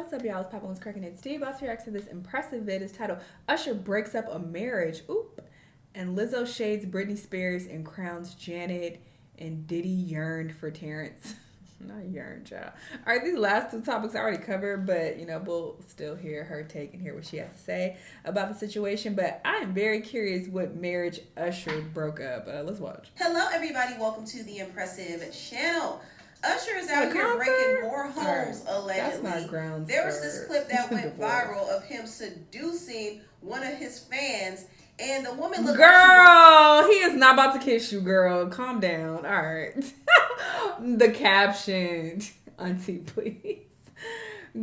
What's up, y'all? It's Papa One's Cracking It. Today, about to react to this impressive vid. It's titled Usher Breaks Up a Marriage. Oop. And Lizzo shades Britney Spears and crowns Janet, and Diddy yearned for Terrence. Not yearned, child. All right, these last two topics I already covered, but, we'll still hear her take and hear what she has to say about the situation. But I am very curious what marriage Usher broke up. Let's watch. Hello, everybody. Welcome to the Empressive Shanell. Usher is out here breaking more homes, allegedly. That's not grounds. There was this clip that went viral of him seducing one of his fans, and the woman looked Girl, he is not about to kiss you, girl. Calm down. All right. The caption, auntie, please.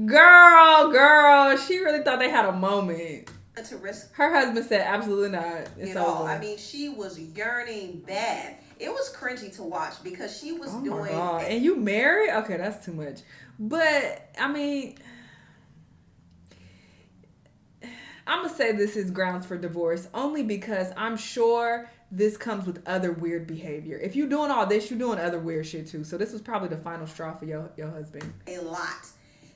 Girl, she really thought they had a moment. To risk her husband said absolutely not. It's over. I mean, she was yearning bad. It was cringy to watch because she was doing. My God. And you married? Okay, that's too much. But I mean, I'm gonna say this is grounds for divorce only because I'm sure this comes with other weird behavior. If you're doing all this, you're doing other weird shit too. So this was probably the final straw for your husband. A lot.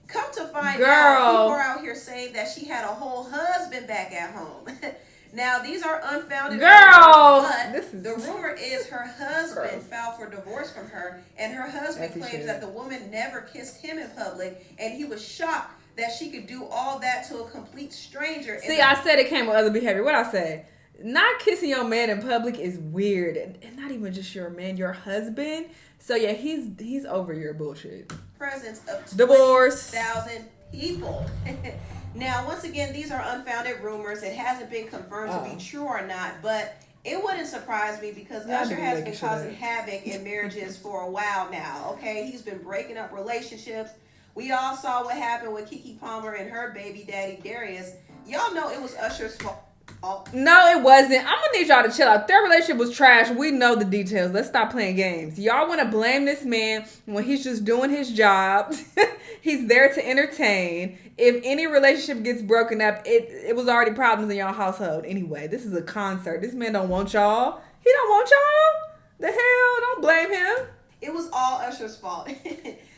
Come to find out, people are out here saying that she had a whole husband back at home. Now, these are unfounded rumors, but the rumor is her husband filed for divorce from her, and her husband claims that the woman never kissed him in public, and he was shocked that she could do all that to a complete stranger. See, I said it came with other behavior. What I say? Not kissing your man in public is weird, and not even just your man, your husband. So yeah, he's over your bullshit. Presence of divorce 20,000 people. Now, once again, these are unfounded rumors. It hasn't been confirmed to be true or not, but it wouldn't surprise me because Usher has been causing havoc in marriages for a while now. Okay, he's been breaking up relationships. We all saw what happened with Keke Palmer and her baby daddy Darius. Y'all know it was Usher's fault. No, it wasn't. I'm gonna need y'all to chill out. Their relationship was trash. We know the details. Let's stop playing games. Y'all want to blame this man when he's just doing his job. He's there to entertain. If any relationship gets broken up, it was already problems in y'all household. Anyway, this is a concert. This man don't want y'all. He don't want y'all. The hell? Don't blame him. It was all Usher's fault.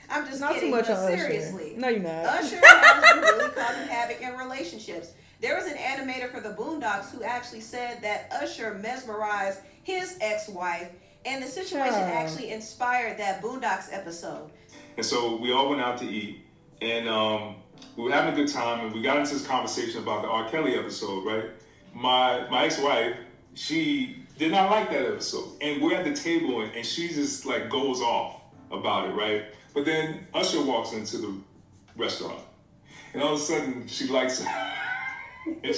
I'm just not kidding. Too much but on seriously, Usher. No, you're not. Usher has been really causing havoc in relationships. There was an animator for the Boondocks who actually said that Usher mesmerized his ex-wife, and the situation actually inspired that Boondocks episode. And so we all went out to eat, and we were having a good time, and we got into this conversation about the R. Kelly episode, right? My ex-wife, she did not like that episode, and we're at the table, and she just like goes off about it, right? But then Usher walks into the restaurant, and all of a sudden she likes it. And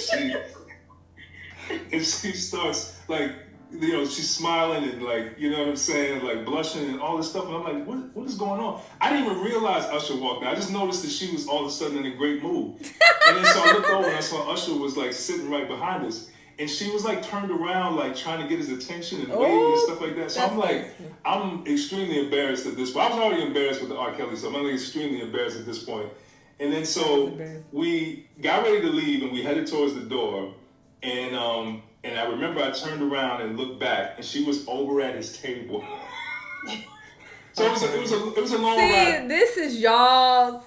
she starts like, she's smiling and like, you know what I'm saying, like blushing and all this stuff. And I'm like, what is going on? I didn't even realize Usher walked in. I just noticed that she was all of a sudden in a great mood. And then so I looked over and I saw Usher was like sitting right behind us. And she was like turned around, like trying to get his attention and waving and stuff like that. So I'm like, I'm extremely embarrassed at this point. I was already embarrassed with the R. Kelly, so I'm like extremely embarrassed at this point. And then so we got ready to leave and we headed towards the door. And I remember I turned around and looked back and she was over at his table. So it was a long ride. See, this is y'all's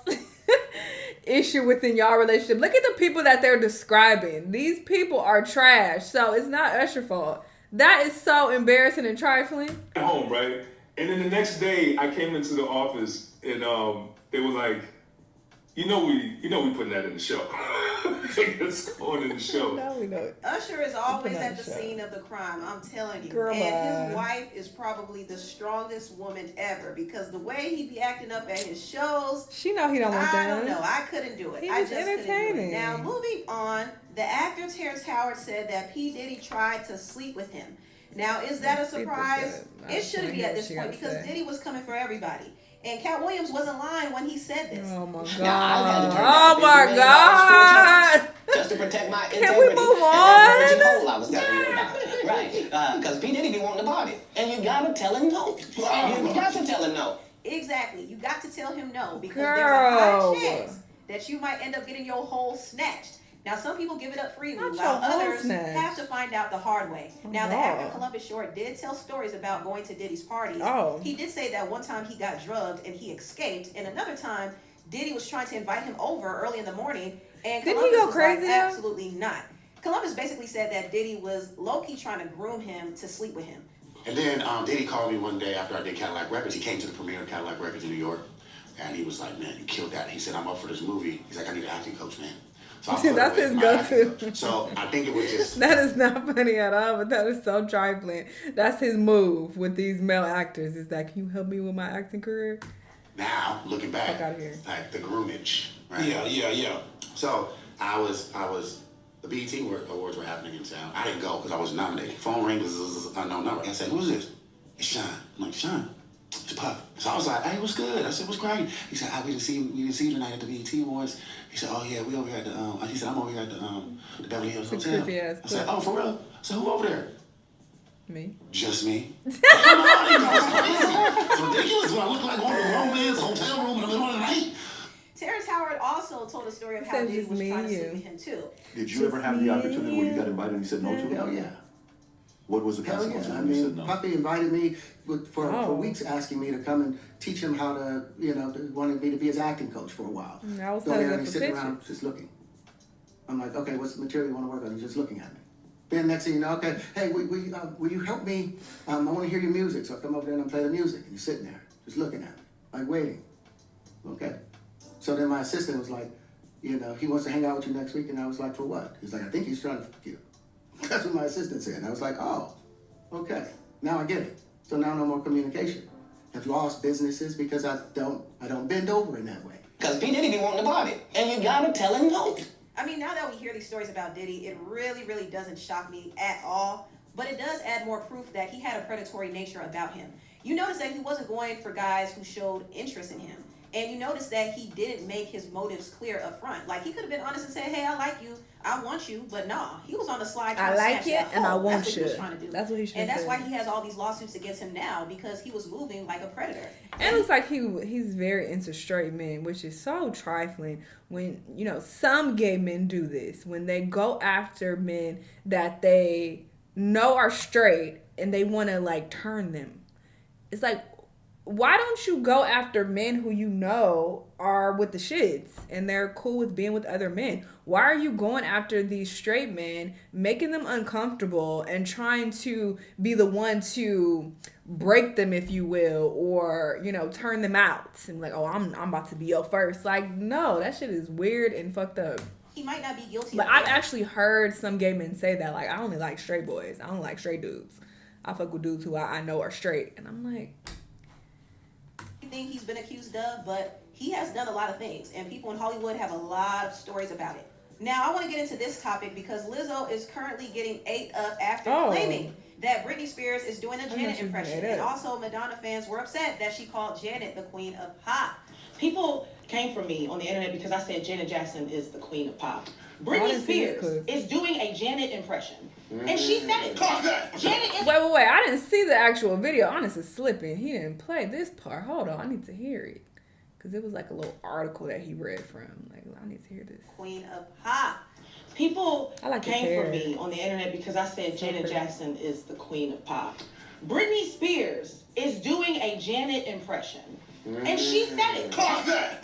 issue within y'all relationship. Look at the people that they're describing. These people are trash. So it's not Usher's fault. That is so embarrassing and trifling. At home, right? And then the next day I came into the office and they were like, we putting that in the show. It's going in the show. No, we know it. Usher is always at the scene of the crime, I'm telling you. Girl, and his wife is probably the strongest woman ever because the way he be acting up at his shows. She know he don't want that. I don't know. I couldn't do it. He I was just entertaining. couldn't do it. Now, moving on, the actor Terrence Howard said that P. Diddy tried to sleep with him. Now, is that a surprise? It shouldn't be at this point because Diddy was coming for everybody. And Cat Williams wasn't lying when he said this. Oh my God. Oh my God. Just to protect my integrity. Can we move on? Hole I was telling you about. Right. Because P. Diddy be wanting to party. And you gotta tell him no. You got to tell him no. Exactly. You got to tell him no because there's a high chance that you might end up getting your hole snatched. Now, some people give it up freely, while others have to find out the hard way. Now, the actor Columbus Short did tell stories about going to Diddy's parties. He did say that one time he got drugged and he escaped, and another time Diddy was trying to invite him over early in the morning, and Didn't Columbus he go was crazy? like, absolutely not. Columbus basically said that Diddy was low-key trying to groom him to sleep with him. And then Diddy called me one day after I did Cadillac Records. He came to the premiere of Cadillac Records in New York, and he was like, "Man, you killed that." He said, "I'm up for this movie." He's like, "I need an acting coach, man." So That's his go-to. So I think it was just... That is not funny at all, but that is so trifling. That's his move with these male actors. Is that, can you help me with my acting career? Now, looking back, Fuck outta here. like the groomage, right? Yeah. So I was, the BET Awards were happening in town. I didn't go because I was nominated. Phone rang, this is an unknown number. I said, "Who's this?" "It's Sean." I'm like, "Sean, it's Puff." So I was like, "Hey, what's good?" I said, "What's cracking?" He said, "We didn't see you tonight at the BET Awards." He said, "Oh yeah, we over here at the he said, "I'm over here at the Beverly Hills Hotel." I said, "Oh, for real?" I said, "Who over there?" Me. Just me. Come on, you know, it's crazy. It's ridiculous when I look like on the romance hotel room in the middle of the night. Terrence Howard also told a story of how Said Diddy just was me trying to and sleep you. with him too. Did you ever have the opportunity where you got invited and you said no to it? Hell yeah. What was the Hell consequence yeah. I when you said mean, no? Puffy invited me for Oh. weeks, asking me to come and teach him how to, wanted me to be his acting coach for a while. I was Go setting there up and he's for sitting around pictures. just looking. I'm like, "Okay, what's the material you want to work on?" He's just looking at me. Then next thing you know, "Okay, hey, will you help me? I want to hear your music." So I come over there and I play the music, and he's sitting there just looking at me, like waiting. Okay. So then my assistant was like, "He wants to hang out with you next week," and I was like, "For what?" He's like, "I think he's trying to fuck you." That's what my assistant said. And I was like, "Oh, okay. Now I get it." So now no more communication. I've lost businesses because I don't bend over in that way. Because P. Diddy be wanting the body. And you gotta tell him no. I mean, now that we hear these stories about Diddy, it really, really doesn't shock me at all. But it does add more proof that he had a predatory nature about him. You notice that he wasn't going for guys who showed interest in him. And you notice that he didn't make his motives clear up front. Like, he could have been honest and said, "Hey, I like you, I want you," but nah, he was on the slide trying I to like snatch you that and I hoe. want That's what he you. was trying to do. That's what he should have And that's said. why he has all these lawsuits against him now, because he was moving like a predator. And it looks like he's very into straight men, which is so trifling when, some gay men do this. When they go after men that they know are straight and they want to, like, turn them. It's like, why don't you go after men who you know are with the shits and they're cool with being with other men? Why are you going after these straight men, making them uncomfortable and trying to be the one to break them, if you will, or, turn them out and like, "Oh, I'm about to be your first." Like, no, that shit is weird and fucked up. He might not be guilty But of I've it. actually heard some gay men say that, like, "I only like straight boys. I don't like straight dudes. I fuck with dudes who I know are straight." And I'm like, Thing he's been accused of, but he has done a lot of things, and people in Hollywood have a lot of stories about it. Now, I want to get into this topic because Lizzo is currently getting ate up after claiming that Britney Spears is doing a Janet impression, and also Madonna fans were upset that she called Janet the queen of pop. People came for me on the internet because I said Janet Jackson is the queen of pop. I Britney didn't see this Spears clip. is doing a Janet impression. And she said it. Janet is... Wait. I didn't see the actual video. Honest is slipping. He didn't play this part. Hold on. I need to hear it. Because it was like a little article that he read from. Like, I need to hear this. Queen of pop. People I like his came hair. for me on the internet because I said Janet Jackson is the queen of pop. Britney Spears is doing a Janet impression. And she said it.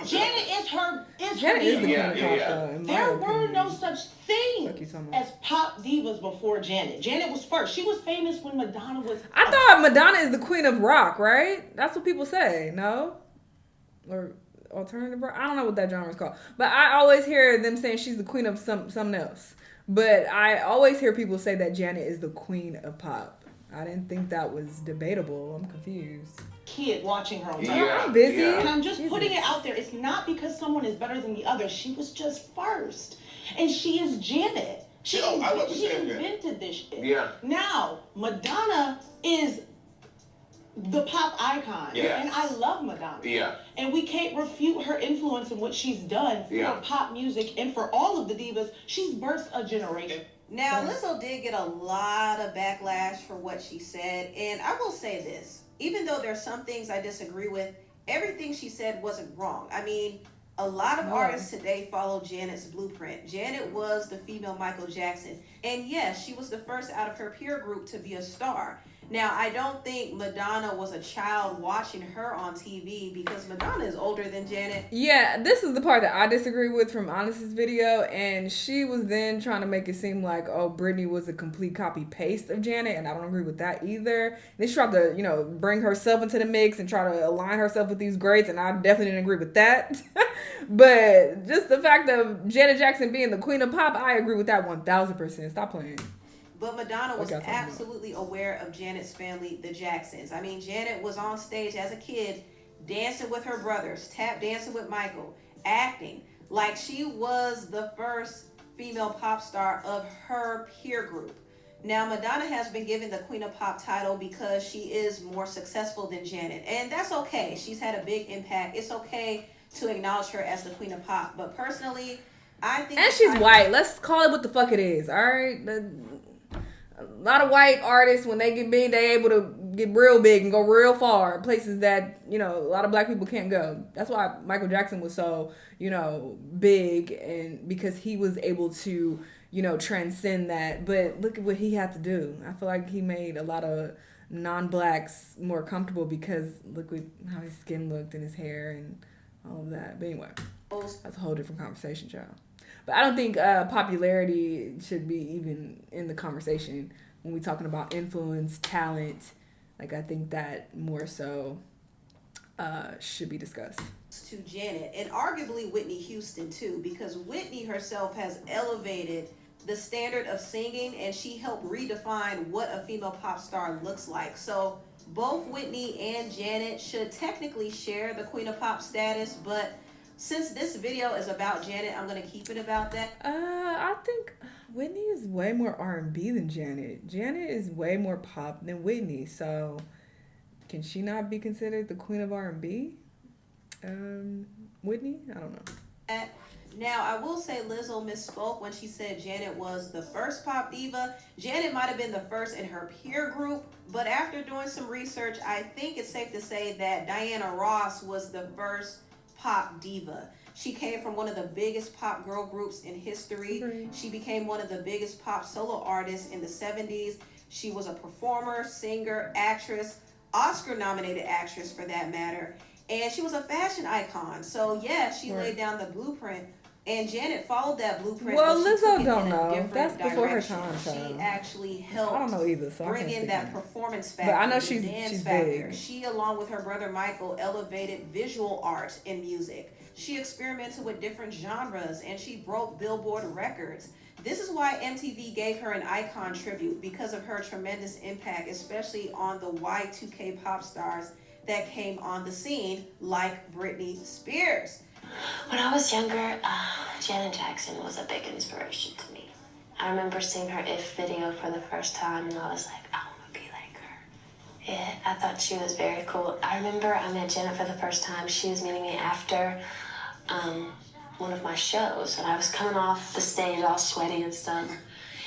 Janet is her Janet is the queen diva. of pop, though, in my There were opinion. no such thing Fuck you so much. as pop divas before Janet. Janet was first. She was famous when Madonna was... I thought Madonna is the queen of rock, right? That's what people say, no? Or alternative rock? I don't know what that genre is called. But I always hear them saying she's the queen of something else. But I always hear people say that Janet is the queen of pop. I didn't think that was debatable. I'm confused. Kid watching her on TV. I'm busy. And I'm just Jesus. putting it out there. It's not because someone is better than the other. She was just first. And she is Janet. She invented this shit. Yeah. Now, Madonna is the pop icon. Yes. And I love Madonna. Yeah. And we can't refute her influence and what she's done for pop music and for all of the divas. She's birthed a generation. Now, Lizzo did get a lot of backlash for what she said, and I will say this. Even though there's some things I disagree with, everything she said wasn't wrong. I mean, a lot of artists today follow Janet's blueprint. Janet was the female Michael Jackson. And yes, she was the first out of her peer group to be a star. Now, I don't think Madonna was a child watching her on TV because Madonna is older than Janet. Yeah, this is the part that I disagree with from Honest's video, and she was then trying to make it seem like, oh, Britney was a complete copy-paste of Janet, and I don't agree with that either. Then she tried to, bring herself into the mix and try to align herself with these greats, and I definitely didn't agree with that. But just the fact of Janet Jackson being the queen of pop, I agree with that 1,000%. Stop playing. But Madonna was absolutely aware of Janet's family, the Jacksons. I mean, Janet was on stage as a kid, dancing with her brothers, tap dancing with Michael, acting like she was the first female pop star of her peer group. Now, Madonna has been given the Queen of Pop title because she is more successful than Janet. And that's okay. She's had a big impact. It's okay to acknowledge her as the Queen of Pop. But personally, I think... And she's white. Let's call it what the fuck it is, all right? A lot of white artists, when they get big, they able to get real big and go real far, places that, a lot of black people can't go. That's why Michael Jackson was so, big, and because he was able to, transcend that. But look at what he had to do. I feel like he made a lot of non-blacks more comfortable because look at how his skin looked and his hair and all of that. But anyway, that's a whole different conversation, child. But I don't think popularity should be even in the conversation when we're talking about influence, talent. Like, I think that more so should be discussed. To Janet, and arguably Whitney Houston too, because Whitney herself has elevated the standard of singing, and she helped redefine what a female pop star looks like. So both Whitney and Janet should technically share the Queen of Pop status, but since this video is about Janet, I'm going to keep it about that. I think Whitney is way more R&B than Janet. Janet is way more pop than Whitney. So can she not be considered the queen of R&B? Whitney? I don't know. Now, I will say Lizzo misspoke when she said Janet was the first pop diva. Janet might have been the first in her peer group, but after doing some research, I think it's safe to say that Diana Ross was the first pop diva. She came from one of the biggest pop girl groups in history. She became one of the biggest pop solo artists in the 70s. She was a performer, singer, actress, Oscar-nominated actress for that matter, and she was a fashion icon. So yeah, she laid down the blueprint, and Janet followed that blueprint. Well, Lizzo don't know. That's before her time, child. She actually helped I don't know either, so bring in that performance factor. But I know she's big. She, along with her brother Michael, elevated visual art in music. She experimented with different genres, and she broke Billboard records. This is why MTV gave her an icon tribute, because of her tremendous impact, especially on the Y2K pop stars that came on the scene, like Britney Spears. When I was younger, Janet Jackson was a big inspiration to me. I remember seeing her If video for the first time, and I was like, I want to be like her. Yeah, I thought she was very cool. I remember I met Janet for the first time. She was meeting me after one of my shows, and I was coming off the stage all sweaty and stuff.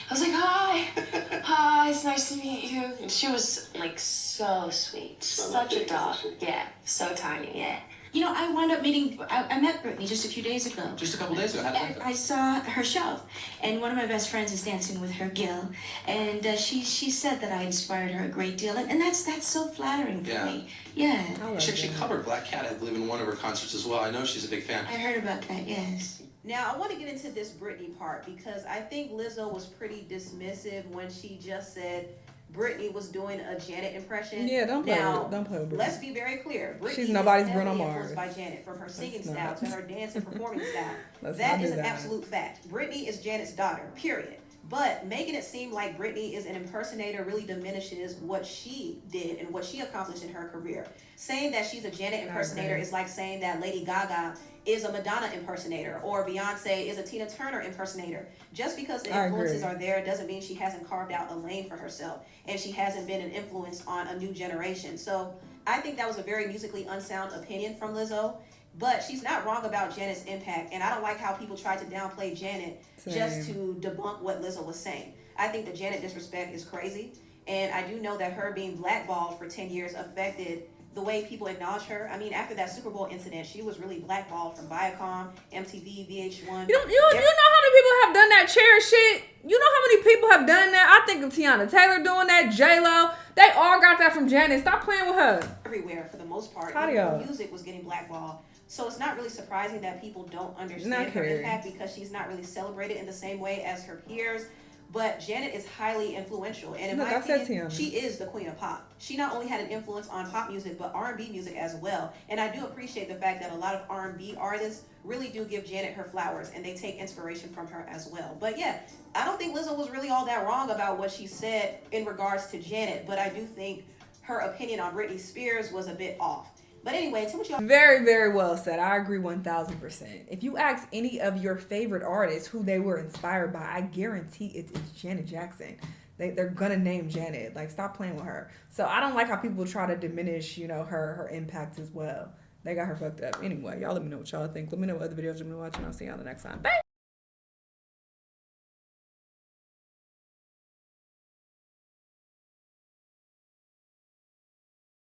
I was like, hi, it's nice to meet you. And she was like so sweet, such a doll. Yeah, so tiny, yeah. You know, I wound up meeting, I met Britney just a few days ago. Just a couple days ago? I saw her show, and one of my best friends is dancing with her, Gil, and she said that I inspired her a great deal, and that's so flattering for me. Yeah. She covered Black Cat, I believe, in one of her concerts as well. I know she's a big fan. I heard about that, yes. Now, I want to get into this Britney part because I think Lizzo was pretty dismissive when she just said Britney was doing a Janet impression. Yeah, don't play with Britney. Let's be very clear. Britney She's nobody's is Bruno heavily Mars. influenced by Janet, from her singing style to her dance and performing style. Let's That not is do an that. absolute fact. Britney is Janet's daughter, period. But making it seem like Britney is an impersonator really diminishes what she did and what she accomplished in her career. Saying that she's a Janet impersonator is like saying that Lady Gaga is a Madonna impersonator or Beyonce is a Tina Turner impersonator. Just because the influences are there doesn't mean she hasn't carved out a lane for herself and she hasn't been an influence on a new generation. So I think that was a very musically unsound opinion from Lizzo. But she's not wrong about Janet's impact, and I don't like how people try to downplay Janet just to debunk what Lizzo was saying. I think the Janet disrespect is crazy, and I do know that her being blackballed for 10 years affected the way people acknowledge her. I mean, after that Super Bowl incident, she was really blackballed from Viacom, MTV, VH1. You know how many people have done that chair shit? You know how many people have done that? I think of Tiana Taylor doing that, J-Lo. They all got that from Janet. Stop playing with her. Everywhere, for the most part. Claudia. Music was getting blackballed. So it's not really surprising that people don't understand her impact because she's not really celebrated in the same way as her peers. But Janet is highly influential, and in my opinion, she is the queen of pop. She not only had an influence on pop music, but R&B music as well. And I do appreciate the fact that a lot of R&B artists really do give Janet her flowers, and they take inspiration from her as well. But yeah, I don't think Lizzo was really all that wrong about what she said in regards to Janet, but I do think her opinion on Britney Spears was a bit off. But anyway, to what y'all... Very, very well said. I agree 1,000%. If you ask any of your favorite artists who they were inspired by, I guarantee it's Janet Jackson. They're gonna name Janet. Like, stop playing with her. So I don't like how people try to diminish, you know, her impact as well. They got her fucked up. Anyway, y'all let me know what y'all think. Let me know what other videos you're gonna watch, and I'll see y'all the next time. Bye!